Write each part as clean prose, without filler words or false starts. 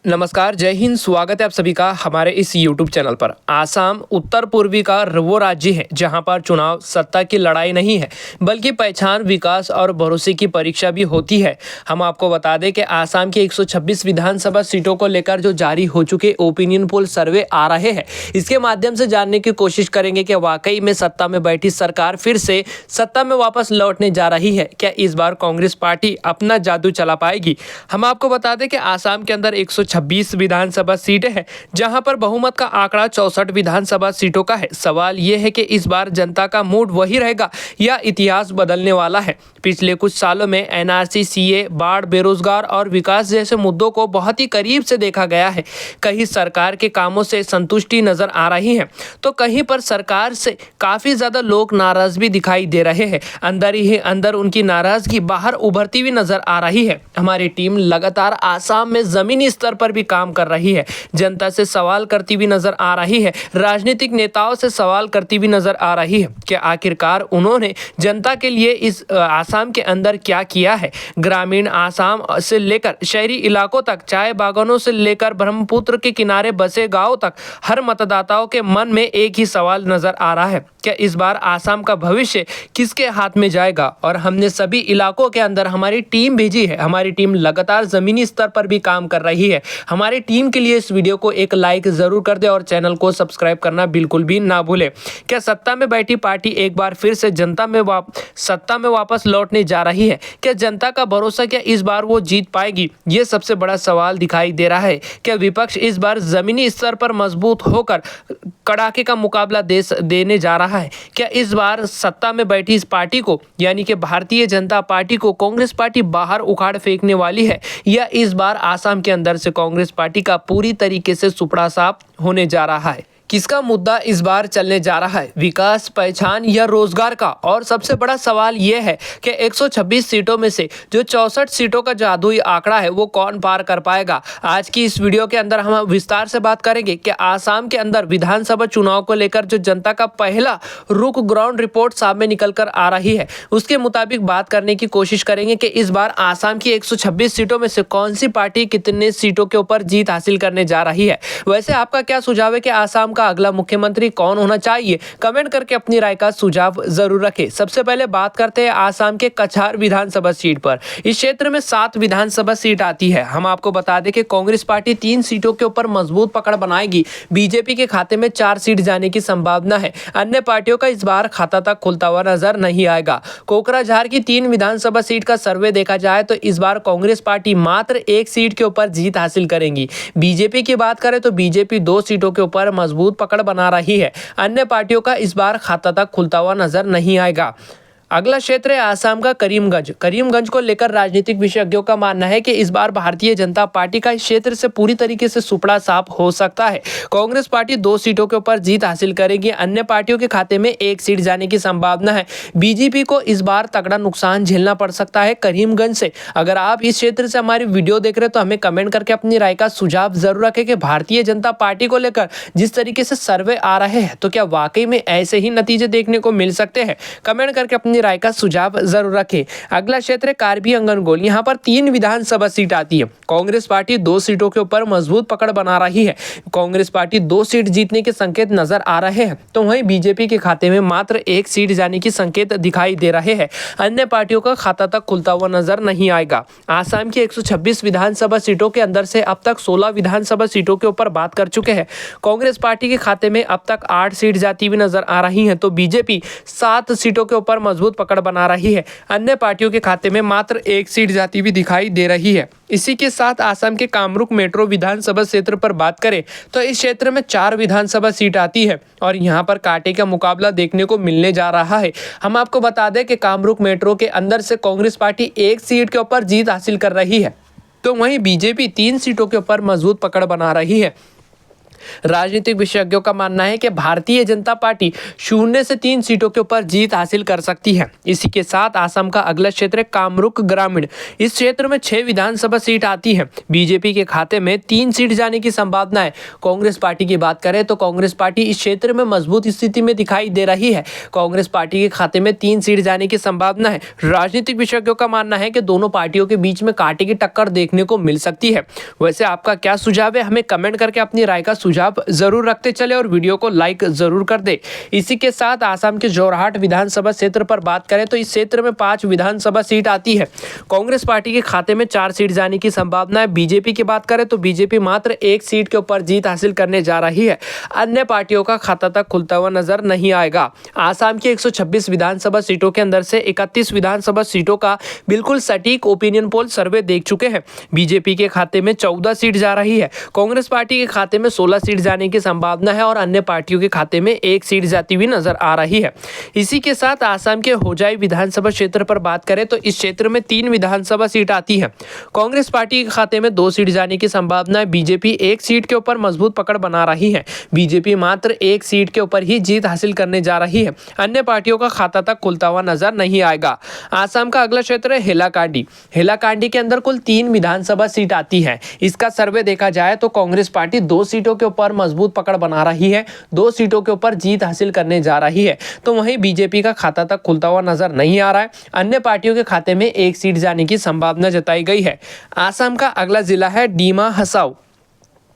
नमस्कार, जय हिंद। स्वागत है आप सभी का हमारे इस YouTube चैनल पर। आसाम उत्तर पूर्वी का वो राज्य है जहां पर चुनाव सत्ता की लड़ाई नहीं है बल्कि पहचान, विकास और भरोसे की परीक्षा भी होती है। हम आपको बता दें कि आसाम की 126 विधानसभा सीटों को लेकर जो जारी हो चुके ओपिनियन पोल सर्वे आ रहे हैं, इसके माध्यम से जानने की कोशिश करेंगे कि वाकई में सत्ता में बैठी सरकार फिर से सत्ता में वापस लौटने जा रही है। क्या इस बार कांग्रेस पार्टी अपना जादू चला पाएगी? हम आपको बता दें कि आसाम के अंदर 126 विधानसभा सीटें हैं जहां पर बहुमत का आंकड़ा 64 विधानसभा सीटों का है। सवाल यह है कि इस बार जनता का मूड वही रहेगा या इतिहास बदलने वाला है। पिछले कुछ सालों में एनआरसी, सीए, बाढ़, बेरोजगार और विकास जैसे मुद्दों को बहुत ही करीब से देखा गया है। कहीं सरकार के कामों से संतुष्टि नजर आ रही है तो कहीं पर सरकार से काफी ज्यादा लोग नाराज भी दिखाई दे रहे हैं। अंदर ही अंदर उनकी नाराजगी बाहर उभरती हुई नजर आ रही है। हमारी टीम लगातार आसाम में जमीनी स्तर पर भी काम कर रही है, जनता से सवाल करती हुई नजर आ रही है, राजनीतिक नेताओं से सवाल करती हुई नजर आ रही है कि आखिरकार उन्होंने जनता के लिए इस आसाम के अंदर क्या किया है। ग्रामीण आसाम से लेकर शहरी इलाकों तक, चाय बागानों से लेकर ब्रह्मपुत्र के किनारे बसे गांवों तक, हर मतदाताओं के मन में एक ही सवाल नजर आ रहा है, क्या इस बार आसाम का भविष्य किसके हाथ में जाएगा। और हमने सभी इलाकों के अंदर हमारी टीम भेजी है। हमारी टीम लगातार जमीनी स्तर पर भी काम कर रही है। हमारी टीम के लिए इस वीडियो को एक लाइक जरूर कर दे और चैनल को सब्सक्राइब करना बिल्कुल भी ना भूले। क्या सत्ता में बैठी पार्टी एक बार फिर से सत्ता में वापस लौटने जा रही है? क्या जनता का भरोसा, क्या इस बार वो जीत पाएगी? ये सबसे बड़ा सवाल दिखाई दे रहा है। क्या विपक्ष इस बार जमीनी स्तर पर मजबूत होकर कड़ाके का मुकाबला देने जा रहा है? क्या इस बार सत्ता में बैठी इस पार्टी को, यानी कि भारतीय जनता पार्टी को, कांग्रेस पार्टी बाहर उखाड़ फेंकने वाली है, या इस बार आसाम के अंदर से कांग्रेस पार्टी का पूरी तरीके से सुपड़ा साफ होने जा रहा है? किसका मुद्दा इस बार चलने जा रहा है, विकास, पहचान या रोजगार का? और सबसे बड़ा सवाल यह है कि 126 सीटों में से जो 64 सीटों का जादुई आंकड़ा है वो कौन पार कर पाएगा? आज की इस वीडियो के अंदर हम विस्तार से बात करेंगे कि आसाम के अंदर विधानसभा चुनाव को लेकर जो जनता का पहला रुख ग्राउंड रिपोर्ट सामने निकल कर आ रही है, उसके मुताबिक बात करने की कोशिश करेंगे कि इस बार आसाम की 126 सीटों में से कौन सी पार्टी कितने सीटों के ऊपर जीत हासिल करने जा रही है। वैसे आपका क्या सुझाव है कि आसाम का अगला मुख्यमंत्री कौन होना चाहिए? कमेंट करके अपनी राय का सुझाव जरूर रखें। सबसे पहले बात करते हैं आसाम के कछार विधानसभा सीट पर। इस क्षेत्र में 7 विधानसभा सीट आती है। हम आपको बता दें कि कांग्रेस पार्टी 3 सीटों के ऊपर मजबूत पकड़ बनाएगी। बीजेपी के खाते में 4 सीट जाने की संभावना है। अन्य पार्टियों का इस बार खाता तक खुलता हुआ नजर नहीं आएगा। कोकराझार की 3 विधानसभा सीट का सर्वे देखा जाए तो इस बार कांग्रेस पार्टी मात्र 1 सीट के ऊपर जीत हासिल करेंगी। बीजेपी की बात करें तो बीजेपी 2 सीटों के ऊपर मजबूत पकड़ बना रही है। अन्य पार्टियों का इस बार खाता तक खुलता हुआ नजर नहीं आएगा। अगला क्षेत्र है आसाम का करीमगंज। करीमगंज को लेकर राजनीतिक विशेषज्ञों का मानना है कि इस बार भारतीय जनता पार्टी का इस क्षेत्र से पूरी तरीके से सुपड़ा साफ हो सकता है। कांग्रेस पार्टी 2 सीटों के ऊपर जीत हासिल करेगी। अन्य पार्टियों के खाते में 1 सीट जाने की संभावना है। बीजेपी को इस बार तगड़ा नुकसान झेलना पड़ सकता है करीमगंज से। अगर आप इस क्षेत्र से हमारी वीडियो देख रहे हैं तो हमें कमेंट करके अपनी राय का सुझाव जरूर रखें कि भारतीय जनता पार्टी को लेकर जिस तरीके से सर्वे आ रहे हैं तो क्या वाकई में ऐसे ही नतीजे देखने को मिल सकते हैं? कमेंट करके अपनी राय का सुझाव जरूर रखें। अगला क्षेत्र है कार्बी अंगनगोल। यहाँ पर 3 विधानसभा सीट आती है। कांग्रेस पार्टी 2 सीटों के ऊपर मजबूत पकड़ बना रही है। कांग्रेस पार्टी 2 सीट जीतने के संकेत नजर आ रहे हैं तो वहीं बीजेपी के खाते में मात्र 1 सीट जाने की संकेत दिखाई दे रहे हैं। अन्य पार्टियों का खाता तक खुलता हुआ नजर नहीं आएगा। आसाम की 126 विधानसभा सीटों के अंदर से अब तक 16 विधानसभा सीटों के ऊपर बात कर चुके हैं। कांग्रेस पार्टी के खाते में अब तक 8 सीट जाती हुई नजर आ रही है तो बीजेपी 7 सीटों के ऊपर मजबूत पकड़ बना रही है। अन्य पार्टियों के खाते में मात्र 1 सीट जाती हुई दिखाई दे रही है। इसी के साथ आसाम के कामरूप मेट्रो विधानसभा क्षेत्र पर बात करें तो इस क्षेत्र में 4 विधानसभा सीट आती है और यहाँ पर कांटे का मुकाबला देखने को मिलने जा रहा है। हम आपको बता दें कि कामरूप मेट्रो के अंदर से कांग्रेस पार्टी 1 सीट के ऊपर जीत हासिल कर रही है तो वहीं बीजेपी 3 सीटों के ऊपर मजबूत पकड़ बना रही है। राजनीतिक विशेषज्ञों का मानना है कि भारतीय जनता पार्टी 0 से 3 सीटों के ऊपर जीत हासिल कर सकती है। इसी के साथ असम का अगला क्षेत्र कामरूप ग्रामीण, इस क्षेत्र में 6 विधानसभा सीट आती है। बीजेपी के खाते में 3 सीट जाने की संभावना है। कांग्रेस पार्टी की बात करें तो कांग्रेस पार्टी इस क्षेत्र में मजबूत स्थिति में दिखाई दे रही है। कांग्रेस पार्टी के खाते में 3 सीट जाने की संभावना है। राजनीतिक विशेषज्ञों का मानना है कि दोनों पार्टियों के बीच में कांटे की टक्कर देखने को मिल सकती है। वैसे आपका क्या सुझाव है, हमें कमेंट करके अपनी राय का सुझाव जरूर रखते चले और वीडियो को लाइक जरूर कर दे। इसी के साथ आसाम के जोरहाट विधानसभा क्षेत्र पर बात करें तो इस क्षेत्र में 5 विधानसभा सीट आती है। कांग्रेस पार्टी के खाते में 4 सीट जाने की संभावना है। बीजेपी की बात करें तो बीजेपी मात्र 1 सीट के ऊपर जीत हासिल करने जा रही है। अन्य पार्टियों का खाता तक खुलता हुआ नजर नहीं आएगा। आसाम की 126 विधानसभा सीटों के अंदर से 31 विधानसभा सीटों का बिल्कुल सटीक ओपिनियन पोल सर्वे देख चुके हैं। बीजेपी के खाते में 14 सीट जा रही है। कांग्रेस पार्टी के खाते में 16 सीट जाने की संभावना है और अन्य पार्टियों के खाते में 1 सीट जाती हुई नजर आ रही है। इसी के साथ आसाम के होजाई विधानसभा क्षेत्र पर बात करें तो इस क्षेत्र में 3 विधानसभा सीट आती है। कांग्रेस पार्टी के खाते में 2 सीट जाने की संभावना है। बीजेपी 1 सीट के ऊपर मजबूत पकड़ बना रही है। बीजेपी मात्र 1 सीट के ऊपर ही जीत हासिल करने जा रही है। अन्य पार्टियों का खाता तक खुलता हुआ नजर नहीं आएगा। आसाम का अगला क्षेत्र है हेलाकांडी। हेलाकांडी के अंदर कुल 3 विधानसभा सीट आती है। इसका सर्वे देखा जाए तो कांग्रेस पार्टी 2 सीटों के ऊपर मजबूत पकड़ बना रही है, 2 सीटों के ऊपर जीत हासिल करने जा रही है। तो वहीं बीजेपी का खाता तक खुलता हुआ नजर नहीं आ रहा है। अन्य पार्टियों के खाते में 1 सीट जाने की संभावना जताई गई है। आसाम का अगला जिला है डीमा हसाऊ।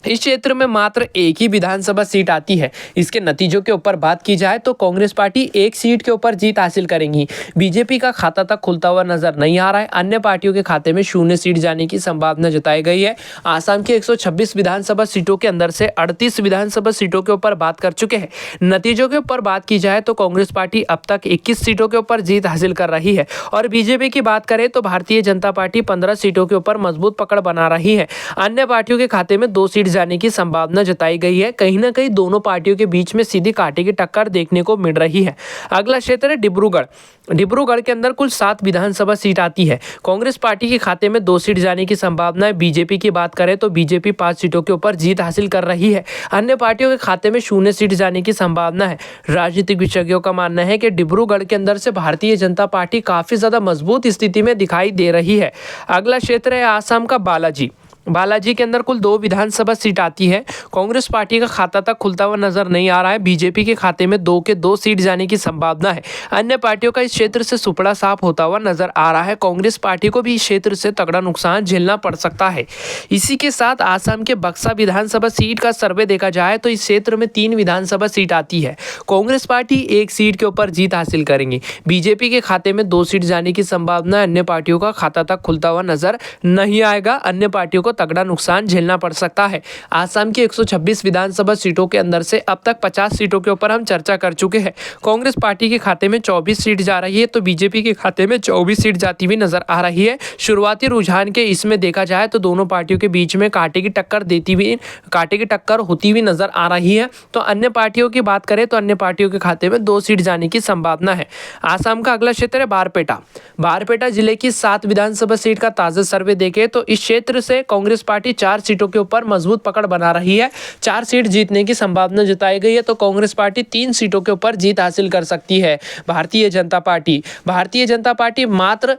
इस क्षेत्र में मात्र 1 ही विधानसभा सीट आती है। इसके नतीजों के ऊपर बात की जाए तो कांग्रेस पार्टी 1 सीट के ऊपर जीत हासिल करेंगी। बीजेपी का खाता तक खुलता हुआ नजर नहीं आ रहा है। अन्य पार्टियों के खाते में 0 सीट जाने की संभावना जताई गई है। आसाम की 126 विधानसभा सीटों के अंदर से 38 विधानसभा सीटों के ऊपर बात कर चुके हैं। नतीजों के ऊपर बात की जाए तो कांग्रेस पार्टी अब तक 21 सीटों के ऊपर जीत हासिल कर रही है और बीजेपी की बात करें तो भारतीय जनता पार्टी 15 सीटों के ऊपर मजबूत पकड़ बना रही है। अन्य पार्टियों के खाते में 2 सीट जाने की संभावना जताई गई है। कहीं ना कहीं दोनों पार्टियों के बीच में सीधी कांटे की टक्कर देखने को मिल रही है। अगला क्षेत्र है डिब्रूगढ़। डिब्रूगढ़ के अंदर कुल 7 विधानसभा सीट आती है। कांग्रेस पार्टी के खाते में 2 सीट जाने की संभावना है। बीजेपी की बात करें तो बीजेपी 5 सीटों के ऊपर जीत हासिल कर रही है। अन्य पार्टियों के खाते में 0 सीट जाने की संभावना है। राजनीतिक विशेषज्ञों का मानना है कि डिब्रूगढ़ के अंदर से भारतीय जनता पार्टी काफी ज्यादा मजबूत स्थिति में दिखाई दे रही है। अगला क्षेत्र है आसाम का बालाजी। बालाजी के अंदर कुल 2 विधानसभा सीट आती है। कांग्रेस पार्टी का खाता तक खुलता हुआ नजर नहीं आ रहा है। बीजेपी के खाते में 2 के 2 सीट जाने की संभावना है। अन्य पार्टियों का इस क्षेत्र से सुपड़ा साफ होता हुआ नजर आ रहा है। कांग्रेस पार्टी को भी इस क्षेत्र से तगड़ा नुकसान झेलना पड़ सकता है। इसी के साथ आसाम के बक्सा विधानसभा सीट का सर्वे देखा जाए तो इस क्षेत्र में 3 विधानसभा सीट आती है। कांग्रेस पार्टी 1 सीट के ऊपर जीत हासिल करेंगी। बीजेपी के खाते में 2 सीट जाने की संभावना है। अन्य पार्टियों का खाता तक खुलता हुआ नजर नहीं आएगा। अन्य पार्टियों को तगड़ा नुकसान झेलना पड़ सकता है। आसाम की 126 विधानसभा सीटों के अंदर से अब तक 50 सीटों के ऊपर हम चर्चा कर चुके हैं। कांग्रेस पार्टी के खाते में 24 सीट जा रही है तो बीजेपी के खाते में 24 सीट जाती हुई नजर आ रही है। शुरुआती रुझान के इसमें देखा जाए तो दोनों पार्टियों के बीच में कांटे की टक्कर होती हुई नजर आ रही है। तो अन्य पार्टियों की बात करें तो अन्य पार्टियों के खाते में 2 सीट जाने की संभावना है। आसाम का अगला क्षेत्र है बारपेटा। बारपेटा जिले की 7 विधानसभा सीट का ताजा सर्वे देखें तो इस क्षेत्र से कांग्रेस पार्टी 4 सीटों के ऊपर मजबूत पकड़ बना रही है। 4 सीट जीतने की संभावना जताई गई है तो कांग्रेस पार्टी 3 सीटों के ऊपर जीत हासिल कर सकती है। भारतीय जनता पार्टी मात्र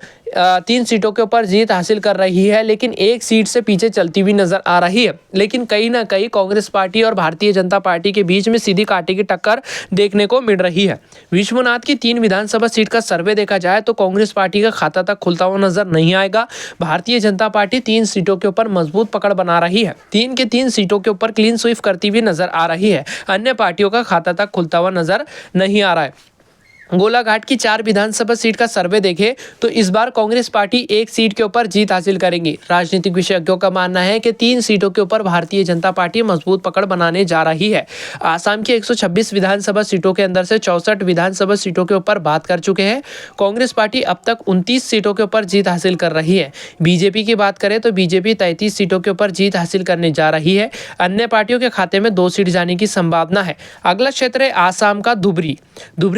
3 सीटों के ऊपर जीत हासिल कर रही है, लेकिन 1 सीट से पीछे चलती हुई नजर आ रही है। लेकिन कहीं ना कहीं कांग्रेस पार्टी और भारतीय जनता पार्टी के बीच में सीधी कांटे की टक्कर देखने को मिल रही है। विश्वनाथ की 3 विधानसभा सीट का सर्वे देखा जाए तो कांग्रेस पार्टी का खाता तक खुलता हुआ नजर नहीं आएगा। भारतीय जनता पार्टी 3 सीटों के ऊपर मजबूत पकड़ बना रही है। 3 के 3 सीटों के ऊपर क्लीन स्वीप करती हुई नजर आ रही है। अन्य पार्टियों का खाता तक खुलता हुआ नजर नहीं आ रहा है। गोलाघाट की 4 विधानसभा सीट का सर्वे देखें तो इस बार कांग्रेस पार्टी 1 सीट के ऊपर जीत हासिल करेंगी। राजनीतिक विशेषज्ञों का मानना है कि 3 सीटों के ऊपर भारतीय जनता पार्टी मजबूत पकड़ बनाने जा रही है। आसाम की 126 विधानसभा सीटों के अंदर से 64 विधानसभा सीटों के ऊपर बात कर चुके हैं। कांग्रेस पार्टी अब तक 29 सीटों के ऊपर जीत हासिल कर रही है। बीजेपी की बात करें तो बीजेपी 33 सीटों के ऊपर जीत हासिल करने जा रही है। अन्य पार्टियों के खाते में 2 सीट जाने की संभावना है। अगला क्षेत्र है आसाम का धुबरी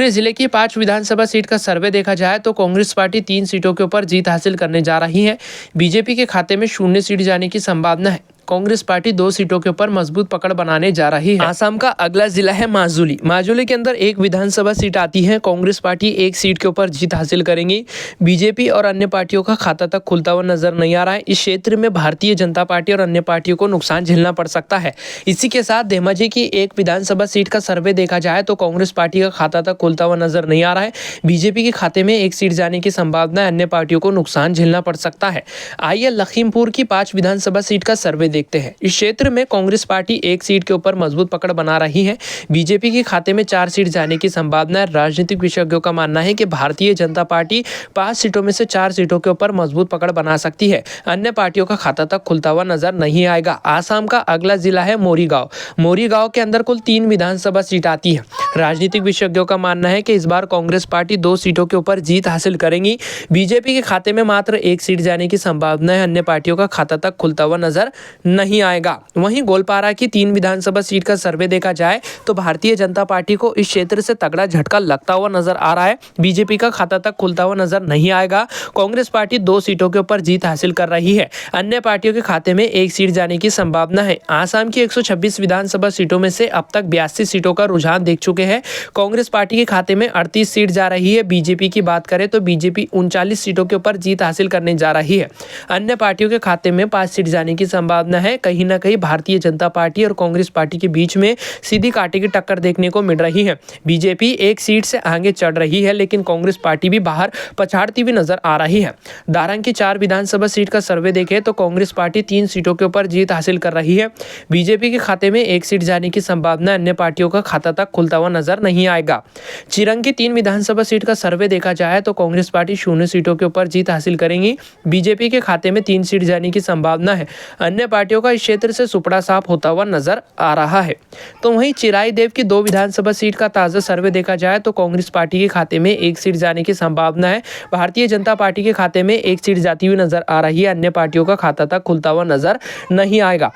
जिले की 5 विधानसभा सीट का सर्वे देखा जाए तो कांग्रेस पार्टी 3 सीटों के ऊपर जीत हासिल करने जा रही है। बीजेपी के खाते में 0 सीट जाने की संभावना है। कांग्रेस पार्टी 2 सीटों के ऊपर मजबूत पकड़ बनाने जा रही है। आसाम का अगला जिला है माजुली। माजुली के अंदर एक विधानसभा सीट आती है। कांग्रेस पार्टी एक सीट के ऊपर जीत हासिल करेंगी। बीजेपी और अन्य पार्टियों का खाता तक खुलता हुआ नजर नहीं आ रहा है। इस क्षेत्र में भारतीय जनता पार्टी और अन्य पार्टियों को नुकसान झेलना पड़ सकता है। इसी के साथ धेमाजी की एक विधानसभा सीट का सर्वे देखा जाए तो कांग्रेस पार्टी का खाता तक खुलता हुआ नजर नहीं आ रहा है। बीजेपी के खाते में एक सीट जाने की संभावना है। अन्य पार्टियों को नुकसान झेलना पड़ सकता है। आइए लखीमपुर की 5 विधानसभा सीट का सर्वे देखते हैं। इस क्षेत्र में कांग्रेस पार्टी एक सीट के ऊपर मजबूत पकड़ बना रही है। बीजेपी के खाते में 4 सीट जाने की संभावना है। राजनीतिक विशेषज्ञों का मानना है कि भारतीय जनता पार्टी 5 सीटों में से 4 सीटों के ऊपर मजबूत पकड़ बना सकती है। अन्य पार्टियों का खाता तक खुलता हुआ नजर नहीं आएगा। आसाम का अगला जिला है मोरीगांव। मोरीगांव के अंदर कुल 3 विधानसभा सीट आती है। राजनीतिक विशेषज्ञों का मानना है कि इस बार कांग्रेस पार्टी 2 सीटों के ऊपर जीत हासिल करेंगी। बीजेपी के खाते में मात्र 1 सीट जाने की संभावना है। अन्य पार्टियों का खाता तक खुलता हुआ नजर नहीं आएगा। वहीं गोलपारा की 3 विधानसभा सीट का सर्वे देखा जाए तो भारतीय जनता पार्टी को इस क्षेत्र से तगड़ा झटका लगता हुआ नजर आ रहा है। बीजेपी का खाता तक खुलता हुआ नजर नहीं आएगा। कांग्रेस पार्टी 2 सीटों के ऊपर जीत हासिल कर रही है। अन्य पार्टियों के खाते में 1 सीट जाने की संभावना है। आसाम की 126 विधानसभा सीटों में से अब तक 82 सीटों का रुझान देख चुके हैं। कांग्रेस पार्टी के खाते में 38 सीट जा रही है। बीजेपी की बात करें तो बीजेपी 39 सीटों के ऊपर जीत हासिल करने जा रही है। अन्य पार्टियों के खाते में 5 सीट जाने की संभावना है। कहीं ना कहीं भारतीय जनता पार्टी और कांग्रेस पार्टी के बीच में सीधी कांटे की टक्कर देखने को मिल रही है। बीजेपी 1 सीट से आगे चढ़ रही है, लेकिन कांग्रेस पार्टी भी बाहर पछाड़ती हुई नजर आ रही है। दारंग की 4 विधानसभा सीट का सर्वे देखें तो कांग्रेस पार्टी 3 सीटों के ऊपर जीत हासिल कर रही है। बीजेपी के खाते में 1 सीट जाने की संभावना, अन्य पार्टियों का खाता तक खुलता हुआ नजर नहीं आएगा। चिरंग की 3 विधानसभा सीट का सर्वे देखा जाए तो कांग्रेस पार्टी 0 सीटों के ऊपर जीत हासिल करेंगी। बीजेपी के खाते में 3 सीट जाने की संभावना है। अन्य पार्टियों का इस क्षेत्र से सुपड़ा साफ होता हुआ नजर आ रहा है। तो वहीं चिराई देव की 2 विधानसभा सीट का ताजा सर्वे देखा जाए तो कांग्रेस पार्टी के खाते में 1 सीट जाने की संभावना है। भारतीय जनता पार्टी के खाते में 1 सीट जाती हुई नजर आ रही है। अन्य पार्टियों का खाता तक खुलता हुआ नजर नहीं आएगा।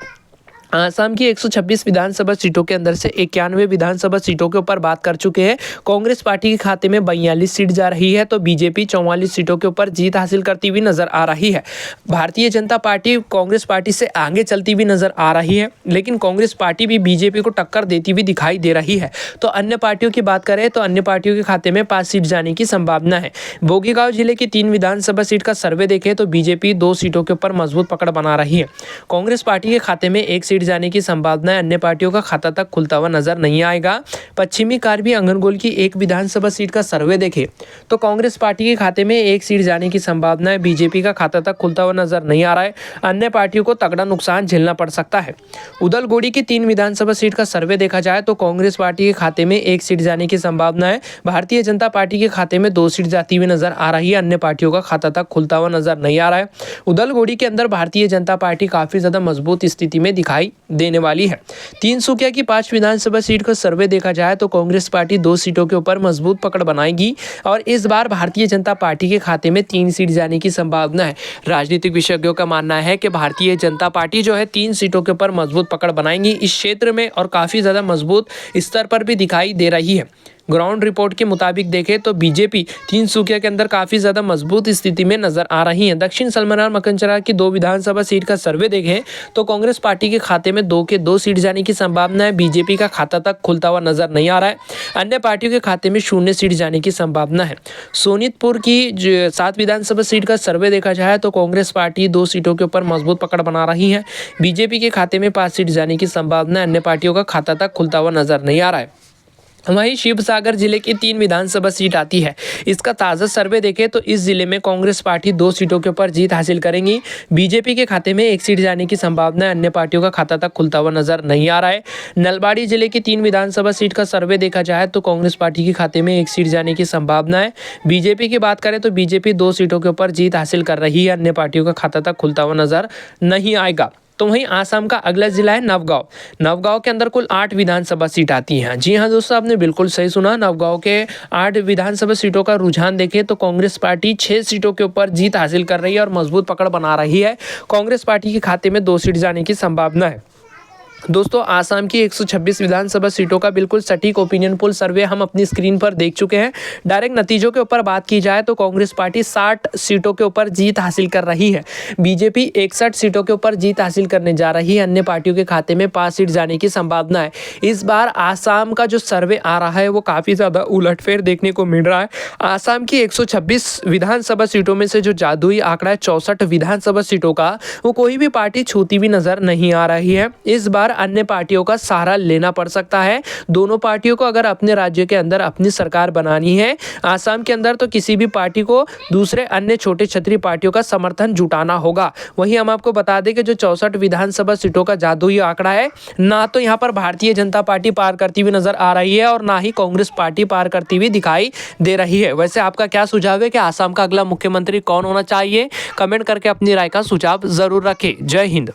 आसाम की 126 विधानसभा सीटों के अंदर से 91 विधानसभा सीटों के ऊपर बात कर चुके हैं। कांग्रेस पार्टी के खाते में 42 सीट जा रही है तो बीजेपी 44 सीटों के ऊपर जीत हासिल करती हुई नजर आ रही है। भारतीय जनता पार्टी कांग्रेस पार्टी से आगे चलती हुई नजर आ रही है, लेकिन कांग्रेस पार्टी भी बीजेपी को टक्कर देती हुई दिखाई दे रही है। तो अन्य पार्टियों की बात करें तो अन्य पार्टियों के खाते में 5 सीट जाने की संभावना है। बोगीगांव जिले की 3 विधानसभा सीट का सर्वे देखें तो बीजेपी 2 सीटों के ऊपर मजबूत पकड़ बना रही है। कांग्रेस पार्टी के खाते में 1 सीट जाने की संभावना है। अन्य पार्टियों का खाता तक खुलता हुआ नजर नहीं आएगा। पश्चिमी कार्बी अंगनगोल की 1 विधानसभा सीट का सर्वे देखें तो कांग्रेस पार्टी के खाते में 1 सीट जाने की संभावना है। बीजेपी का खाता तक खुलता हुआ नजर नहीं आ रहा है। अन्य पार्टियों को तगड़ा नुकसान झेलना पड़ सकता है। उदलगुड़ी की 3 विधानसभा सीट का सर्वे देखा जाए तो कांग्रेस पार्टी के खाते में 1 सीट जाने की संभावना है। भारतीय जनता पार्टी के खाते में 2 सीट जाती हुई नजर आ रही है। अन्य पार्टियों का खाता तक खुलता हुआ नजर नहीं आ रहा है। उदलगुड़ी के अंदर भारतीय जनता पार्टी काफी ज्यादा मजबूत स्थिति में दिखाई देने वाली है। तिनसुकिया की 5 विधानसभा सीट का सर्वे देखा जाए तो कांग्रेस पार्टी 2 सीटों के ऊपर मजबूत पकड़ बनाएगी और इस बार भारतीय जनता पार्टी के खाते में 3 सीट जाने की संभावना है। राजनीतिक विशेषज्ञों का मानना है कि भारतीय जनता पार्टी जो है 3 सीटों के ऊपर मजबूत पकड़ बनाएंगी इस क्षेत्र में और काफी ज्यादा मजबूत स्तर पर भी दिखाई दे रही है। ग्राउंड रिपोर्ट के मुताबिक देखें तो बीजेपी तिनसुकिया के अंदर काफी ज्यादा मजबूत स्थिति में नजर आ रही है। दक्षिण सलमनार मकनचरा की 2 विधानसभा सीट का सर्वे देखें तो कांग्रेस पार्टी के खाते में 2 के 2 सीट जाने की संभावना है। बीजेपी का खाता तक खुलता हुआ नजर नहीं आ रहा है। अन्य पार्टियों के खाते में 0 सीट जाने की संभावना है। सोनीतपुर की 7 विधानसभा सीट का सर्वे देखा जाए तो कांग्रेस पार्टी 2 सीटों के ऊपर मजबूत पकड़ बना रही है। बीजेपी के खाते में 5 सीट जाने की संभावना है। अन्य पार्टियों का खाता तक खुलता हुआ नजर नहीं आ रहा है। वहीं शिवसागर जिले की 3 विधानसभा सीट आती है। इसका ताज़ा सर्वे देखें तो इस जिले में कांग्रेस पार्टी 2 सीटों के ऊपर जीत हासिल करेंगी। बीजेपी के खाते में 1 सीट जाने की संभावना है। अन्य पार्टियों का खाता तक खुलता हुआ नजर नहीं आ रहा है। नलबाड़ी जिले की 3 विधानसभा सीट का सर्वे देखा जाए तो कांग्रेस पार्टी के खाते में 1 सीट जाने की संभावना है। बीजेपी की बात करें तो बीजेपी 2 सीटों के ऊपर जीत हासिल कर रही है। अन्य पार्टियों का खाता तक खुलता हुआ नजर नहीं आएगा। तो वहीं आसाम का अगला जिला है नवगांव। नवगांव के अंदर कुल 8 विधानसभा सीट आती हैं। जी हाँ दोस्तों, आपने बिल्कुल सही सुना। नवगांव के 8 विधानसभा सीटों का रुझान देखें तो कांग्रेस पार्टी 6 सीटों के ऊपर जीत हासिल कर रही है और मजबूत पकड़ बना रही है। कांग्रेस पार्टी के खाते में 2 सीट जाने की संभावना है। दोस्तों आसाम की 126 विधानसभा सीटों का बिल्कुल सटीक ओपिनियन पोल सर्वे हम अपनी स्क्रीन पर देख चुके हैं। डायरेक्ट नतीजों के ऊपर बात की जाए तो कांग्रेस पार्टी 60 सीटों के ऊपर जीत हासिल कर रही है, बीजेपी 61 सीटों के ऊपर जीत हासिल करने जा रही है, अन्य पार्टियों के खाते में 5 सीट जाने की संभावना है। इस बार आसाम का जो सर्वे आ रहा है वो काफ़ी ज़्यादा उलटफेर देखने को मिल रहा है। आसाम की 126 विधानसभा सीटों में से जो जादुई आंकड़ा है 64 विधानसभा सीटों का, वो कोई भी पार्टी छूती हुई नजर नहीं आ रही है। इस बार अन्य पार्टियों का सहारा लेना पड़ सकता है। दोनों पार्टियों को अगर अपने राज्य के अंदर अपनी सरकार बनानी है आसाम के अंदर, तो किसी भी पार्टी को दूसरे अन्य छोटे क्षत्रिय पार्टियों का समर्थन जुटाना होगा। वहीं हम आपको बता दें कि जो 64 विधानसभा सीटों का जादुई आंकड़ा है, ना तो यहाँ पर भारतीय जनता पार्टी पार करती हुई नजर आ रही है और ना ही कांग्रेस पार्टी पार करती हुई दिखाई दे रही है। वैसे आपका क्या सुझाव है कि आसाम का अगला मुख्यमंत्री कौन होना चाहिए? कमेंट करके अपनी राय का सुझाव जरूर रखें। जय हिंद।